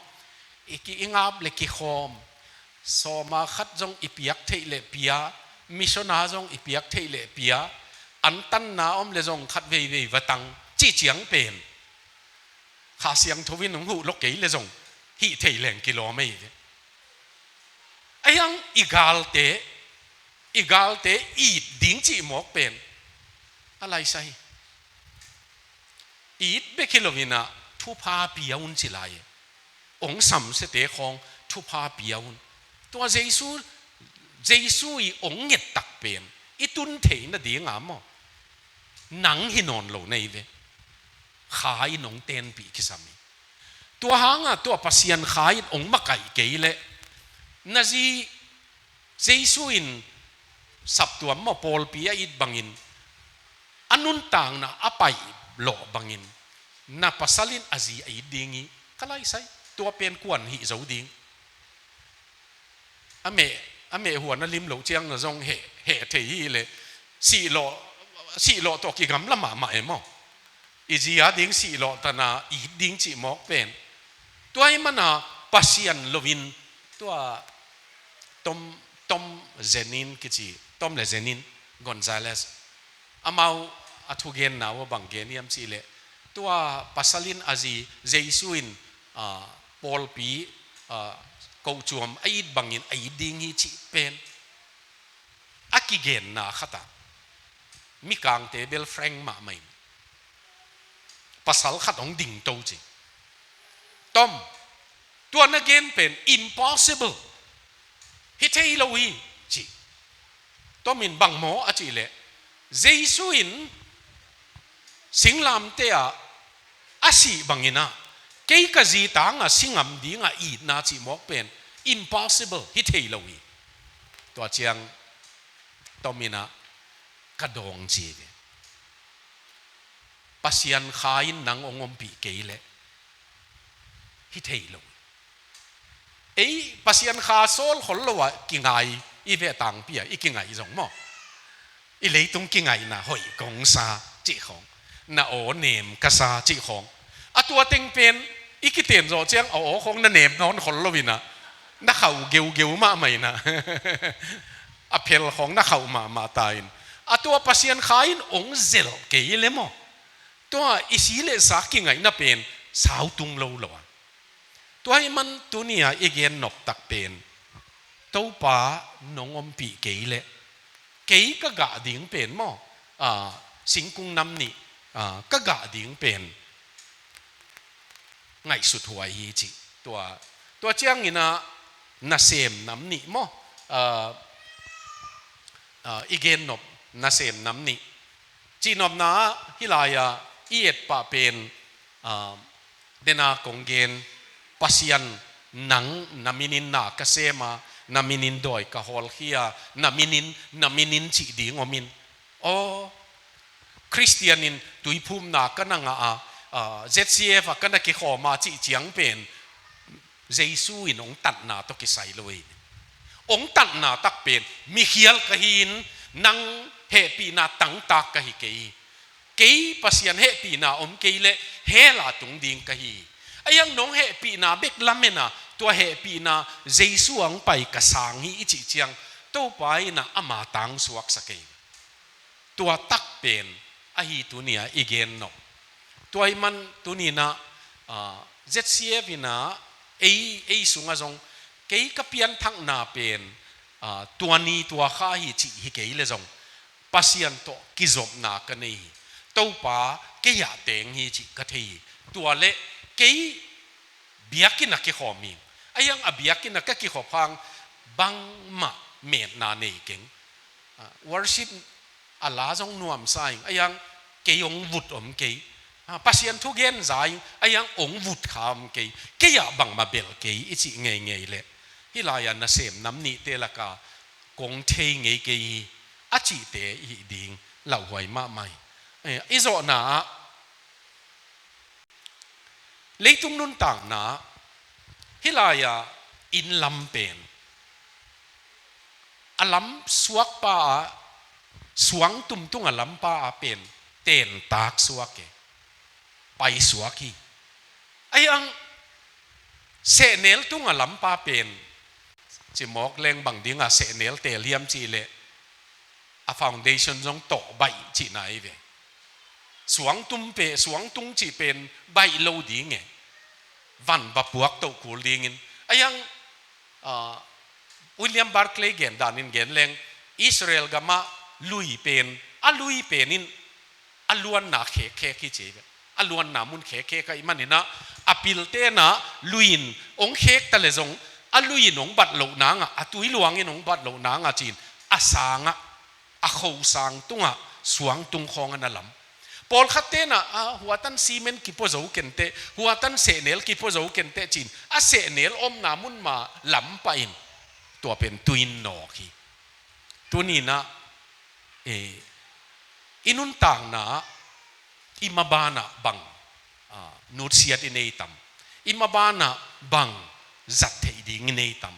S1: อีกอิงาบเล็กขอมสมาขัดจงอิปยักเทเลปียมิชนาจงอิปยักเทเลปียอันตันนาอมเลจงขัดเววตังจีเจียงเป็นข้าเสียงทูวินหงหูลกเกยเลจงฮีเทเลงกิโลเมตรไอ้ยังอีกาลเตอีดดิ้งจีหมอกเป็นอะไรใช่อีดเบคิโลวินะทุพาเปียอุนจิไลองสัมเสเตของทุพาเปียอุนตัวเจซูอีองเงตตักเป็นอีตุนเทนดีงามหนังหินอนโลในเวขายนองเตนปีกิสามีตัวหางตัวปัสยันขายองมาไก่เกยเลนาจีเจซูอินสับตัวมอปอลปีอิดบังอินอันนุนต่างนะอภัยหล่อบังอินนาปัสลินอาจีอิดดิงีก็ไล่ใส่ตัวเป็นกวนหิเจ้าดิงอเมหัวนั่นลิมเหลวเจียงนะจงเหเทียเลยสี่โลตัวกี่กำละหมาเอ็มอีจีอาดิงสี่โลตนาอีดิงจีหมอกเป็นตัวไอ้มันนะปัสยันโลวินตัวตอมเจนินกิจีตอมเลเจนินกอนซาเลสอามาอัทุเกนนะว่าบังเกนยามสิเลตัวปัสลินอาจีเจสุอินปอลปีกูจวมไอ้บังอินไอ้ดิงฮีจีเป็นอากิเกนนะขัดมีกางเตเบลแฟรงมาไม่ปัสลขัดของดิ่งโตจีตอมตัวนักเกนเป็น impossibleฮิตเฮโลวีจีตัวมินบังโมอาจีเลเจสุอินสิงลามเตะอาศีบังอินะเกี่ยกจีตางสิงอัมดีงอีนาจีมอกเป็น impossible ฮิตเฮโลวีตัวเชียงตัวมินะกระดองจีปัสยันขายนังองมปีเกยเลฮิตเฮโลไอ้ปัสยันขาโซลขลวะกิงไงอีเวตังเปียอีกิงไงจงมออีเลยตรงกิงไงนะหอยกงซาจีของน่ะโอเนมกษาจีของอะตัวเต็งเป็นอีกิเตียนโจเจียงโอของน่ะเนมนอนขลวินะน่ะเขาเกวมาใหม่นะอะเพลของน่ะเขามาตายอะตัวปัสยันขายองเซลเกยเลมอตัวอิสิเลสักกิงไงน่ะเป็นสาวตุงโลลวะตัวให้มันตัวนี้อีกเย็นนกตักเป็นตัวป่านงอมปีเกยเลเกยก็กะดิ่งเป็นมั้งสิงกุงน้ำนี่ก็กะดิ่งเป็นไงสุดหัวฮีจิตัวเจียงนี่นะนาเซมน้ำนี่มั้งอีกเย็นนกนาเซมน้ำนี่จีนอมนาฮิลายาอีเอ็ดป่าเป็นเดนากงเกนปัสยันหนังนามินินนากเซมานามินินดอยกะฮอลเฮียนามินินจีดีงอมินโอคริสเตียนินตุยภูมินากันนังZCF กันนักเขอมาจีเจียงเป็นเจสุอินองตัดนาตกิไซเลยองตัดนาตักเป็นมิเฮียลกะหินนังเฮปีนาตังตากกะฮิเกยปัสยันเฮปีนาอมเกยเลเฮลาตุงดิงกะฮีไอ้ยังน้องเฮปีนาเบกลามินะตัวเฮปีนาเจสุอังไปกระสังฮีอิจิเจียงตัวไปนะอามาตังสวกสเกยตัวตักเป็นไอ้ตัวเนี้ยอีเกนนกตัวมันตัวนี้นะZCF นะไอ้สุงะจงเกยกับเพียนทั้งนาเป็นตัวนี้ตัวข้าฮิจิฮิเกยเลยจงปัสยันโตกิจบนากันนี่ตัวป้าเกยเตงฮิจิกะทีตัวเละเกยเบียกินักเกขอมีไอ้ยังอเบียกินักเกขอพังบังมาเมตนาเนยเก่งworship อัลลาจงนวมใส่ไอ้ยังเกยองวุดอมเกยปัสยันทุกเย็นใจไอ้ยังองวุดขามเกยบังมาเบลเกยอิจิเงยเลยฮิลายันนาเซมน้ำนิเตลกา gong thei ngei ke a chi te hi ding lau hoi ma mai izo na leitung nun tang na hilaya in lam pen alam suak pa suang tum tung alam pa a pen ten tak suak ke pai suak hi ai ang se nel tung alam pa pen chỉ mok leng bằng tiếng sẽ nel te liam chi le a foundation jong to bai chi nai ve suang tung chi pen bai lo di nge van ba puak to kul ding in ayang William Barclay gen danin gen leng Israel gama lui pen a lui penin aluan na khe ki che aluan na mun khe ka imanina apil te na luin ong khek ta le jong aluin ong bat lo na nga atui luangin ong bat lo na nga chin asanga a khou sang tunga suang tung khong an alam Paul khatte na huatan cement ki po zo kente huatan senel ki po zo kente chin a senel om na mun ma lam pa in to pen tuin no ki tunina inun tang na imabana bang nutsiat ineitam imabana bang zat thei ding ineitam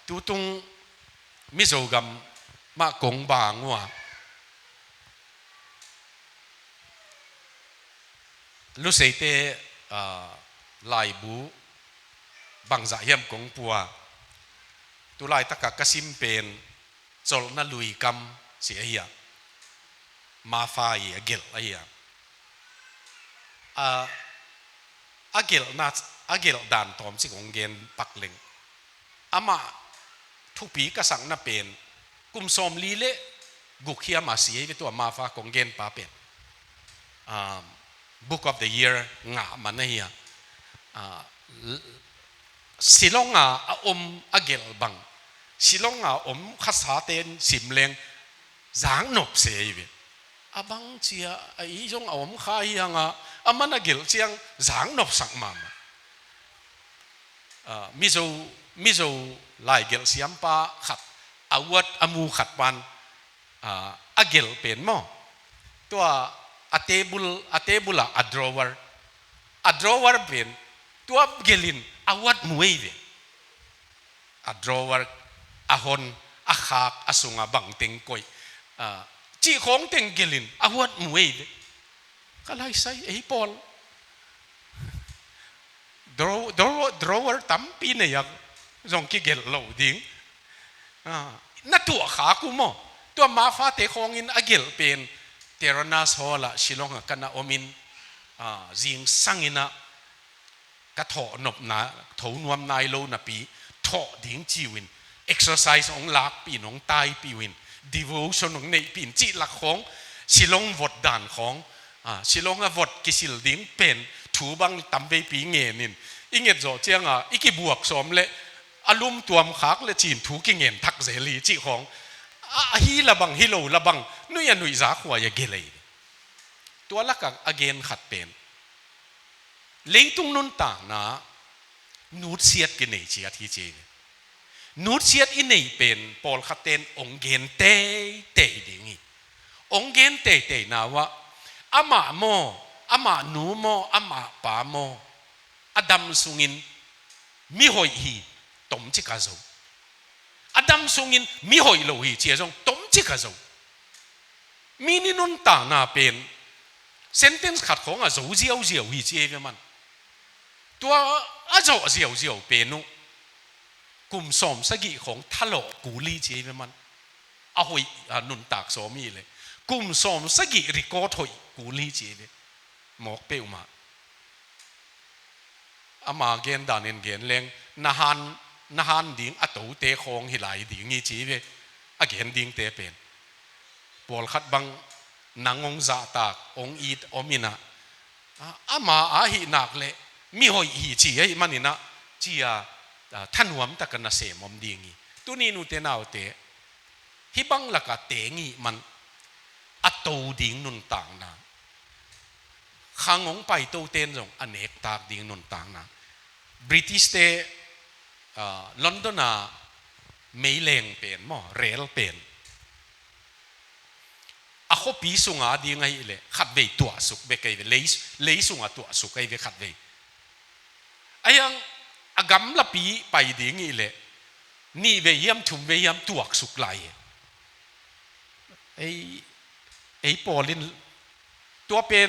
S1: tutung mizogam ma kong ba ngwa lu seite lai bu bang za hiam kong pua tu lai taka kasim pen chol na lui kam sia hiya ma fa ye gel aya agel dan tom si kong gen pakleng ama thupi ka sang na pen kum som li le gukhia ma si ye tu ma fa kong gen pa pen Book of the Year nga manaya silonga agel bang silonga khasaten simleng zang nop seive abang chia ai jong khai nga amana gel chiang zang nop sak mama mizo lai gel siampa khat awat amu khat pan agel pen mo tua a table a drawer pen tuap gelin awat muweve a drawer a hon a khak asunga bang teng koi chi khong teng gelin awat muweve kalai sai ei pol drawer tampi ne yak jong ki gel lo ding na tu kha ku mo tu ma fa te khong in agel pen Teranas hola silong kana omin zing sangina ka tho nop na tho nuam nai lo na pi tho ding chi win exercise ong lak pi nong tai pi win devotion ong nei pin chi lak khong silong vot dan khong silong a vot kisil ding pen thu bang tam ve pi nge nin inget zo chianga iki buak som le alum tuam khak le chin thu ki ngen thak zeli chi khong hi labang hilo labang nuya nui za khwa ya gelei to laka again khat pen leitung nun ta na nut siat ke nei chi athi che nut siat in nei pen pol khaten ong gen te dingi ong gen te na wa ama nu mo ama pa mo adam sungin mi hoi hi tom chi ka zo Adam sungin mi hoi lo hi chia jong tom chi ka zo mini nun ta na pen sentence khat khong a zo jiao hi che ve man tua a zo jiao pe nu kum som sa gi khong thalo ku li che ve man a hoi nun tak so mi le kum som sa gi record hoi ku li che ve mok pe uma ama gen danen gen leng nahan ding ato te khong hilai ding ngi chi ve again ding te pen pol khat bang nangong za tak ong it omina ama a hi nak le mi hoi hi chi ai manina chia thanuam takana se mom dingi tuni nu te nau te hi bang laka te ngi man ato ding nun tang na khangong pai to ten jong anek tak ding nun tang na British te London ไม่เลงเป็นหม้อเรลเป็นอะเขาปีสุงาดีไงเลยขัดเวตัวสุกเบกไอเวเลยสุงาตัวสุกไอเวขัดเวไอยังอากำละปีไปดีงี้เลยนี่เวียมถุมเวียมตัวสุกไหลไอปอลินตัวเป็น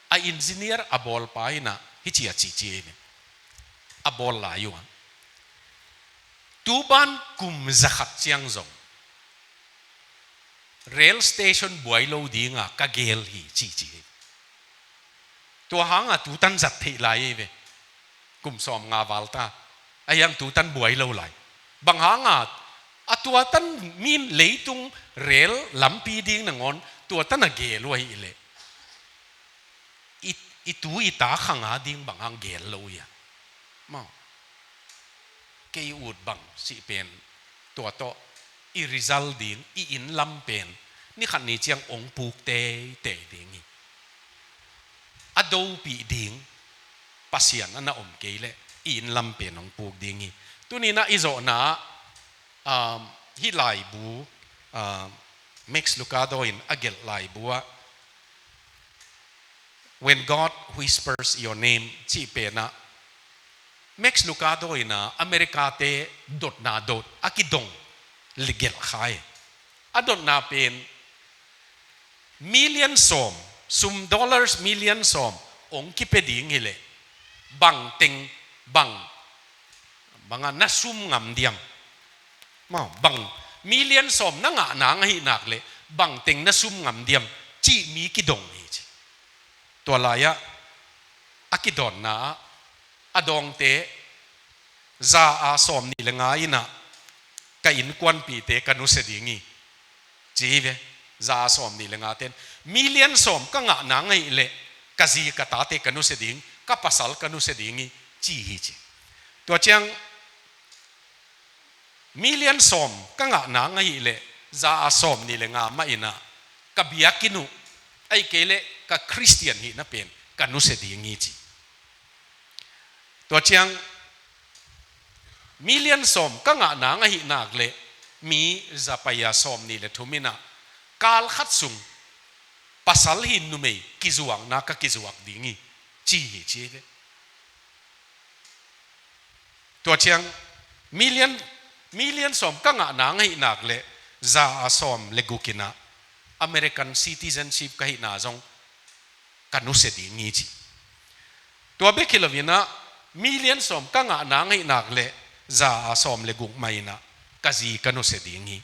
S1: ไออินจิเนียร์อบอลไปนะฮิจิอาจีเนี่ยอบอลหลายอยู่ตัวบ้านกุมจะขัดเชียงจงเรลสเตชันบวยโลดีงะกะเกลฮีจีตัวหางอ่ะตูตันจัดที่ไหลเวกุมสอมงาวาลตาไอยังตูตันบวยโลไหลบางหางอ่ะตัวตันมีนเลยตุงเรลลำปีดิ้งนังอนตัวตันอ่ะเกลวยอีเลยอีตัวอีตาขังอ่ะดิ้งบางหางเกลโลยอ่ะมาเกยอูดบังสิเป็นตัวโตอีริซัลดิ้งอีอินลำเป็นนี่ขันนี้เจียงองปูกเตดิ้งอดูปีดิ้งปัสยันอันน่ะอมเกยเลยอินลำเป็นองปูกดิ้งตัวนี้นะอิโซนะฮิไลบูMax Lucado in agel lai bua when God whispers your name chi pena Max Lucado in America te dot na dot akidong ligel khai adot na pen million som sum dollars million som ong kipeding hile bang teng bang banga nasum ngam diam ma bang million som na nga na nga hinak le bang teng na sum ngam diam chi mi kidong hi chi to laya akidon na adong te za a som ni lenga ina ka in kwan pi te kanu se dingi chi ve za som ni lenga ten million som ka nga na nga le ka zi ka ta te kanu se ding ka pasal kanu se dingi chi hi chi to chang million som ka nga na nga hi le za a som ni le nga ma ina ka biakinu ai kele ka Christian hi na pen ka nu se dingi chi to chiang million som ka nga na nga hi nak le mi za paya som ni le thumina kal khat sung pasal hin nu mei kizuang na ka kizuak dingi chi hi chi le to chiang million som ka nga na ngai nak le za asom legukina American citizenship ka hi na jong kanu se di ngi chi to be kilovina million som ka nga na ngai nak le za asom leguk mai na kazi kanu se di ngi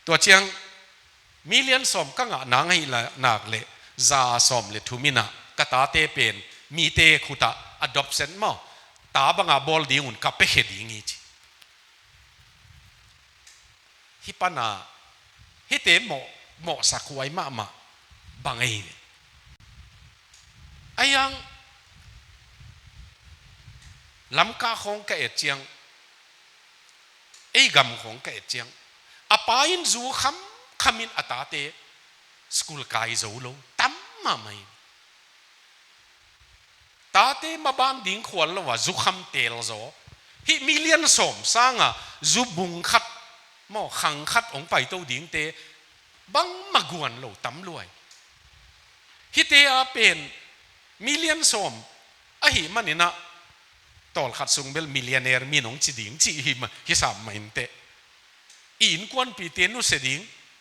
S1: to chiang million som ka nga na ngai la nak le za asom le thumina kata te pen mi te khuta adoption mo ta banga bol di un ka pe he di ngi chi hipana hite mo sakuai ma bangai ayang lamka khong ka etchiang ei gam khong ka etchiang apain zu khamin atate school kai zo lo tam ma mai tate mabam ding khwal lo wa zu kham tel zo hi million som sanga zu bung khatมอขังคัดองไปโตดิ้งเตบังมากวนโลตำรวยฮิเตอาเป็นมิเลียนสมอะหิมันนี่นะตอลขัดซุงเบลมิเลียนเนอร์มีน้องจีดิ้งจีหิมฮิสามไม่เตอินกวนปีเตนุเสดิ้ง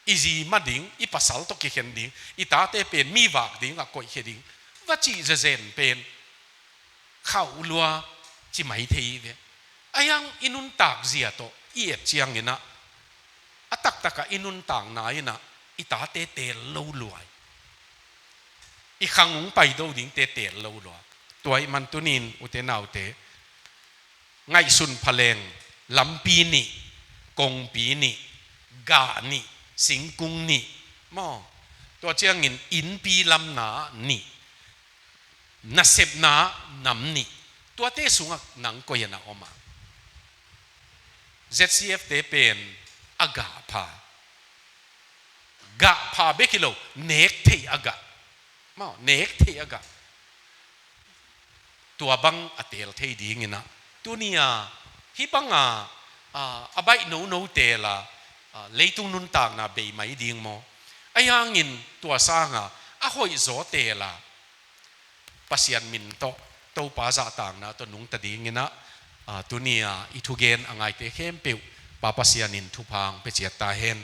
S1: อีจีมาดิ้งอีปัสสัลตกิเห็นดิ้งอีตาเตเป็นมีวากดิ้งอะกอยเฮดิ้งว่าจีจะเซนเป็นข้าวลัวจีไม่เทียไอ้ยังอินุนตากเสียโตเอียดเชียงนี่นะตักตะกะอินุนต่างนายนะอิตาเตเตลโลลวยอีขังงไปดูดิ้งเตเตลโลลวยตัวมันตุนินอุเทนาวเตไงสุนพเลงลำปีนี่กงปีนี่กานี่สิงกุงนี่มอตัวเจียงอินปีลำนานี่นัเซบนานำนี่ตัวเตสุงนังก็ยันออกมา ZCF เตเป็นอากาพากะพาเบกิโลเนกเทอากามาเนกเทอากาตัวบังอเตลเทดีงินะตัวนี้ฮิบัง abai no te la leitung nun tak na be mai ding mo ayangin tua sanga a hoi zo te la pasian min to pa za tang na to nung ta ding ina tunia ithugen angai te khem pe pa pasianin thupang pe chiat ta hen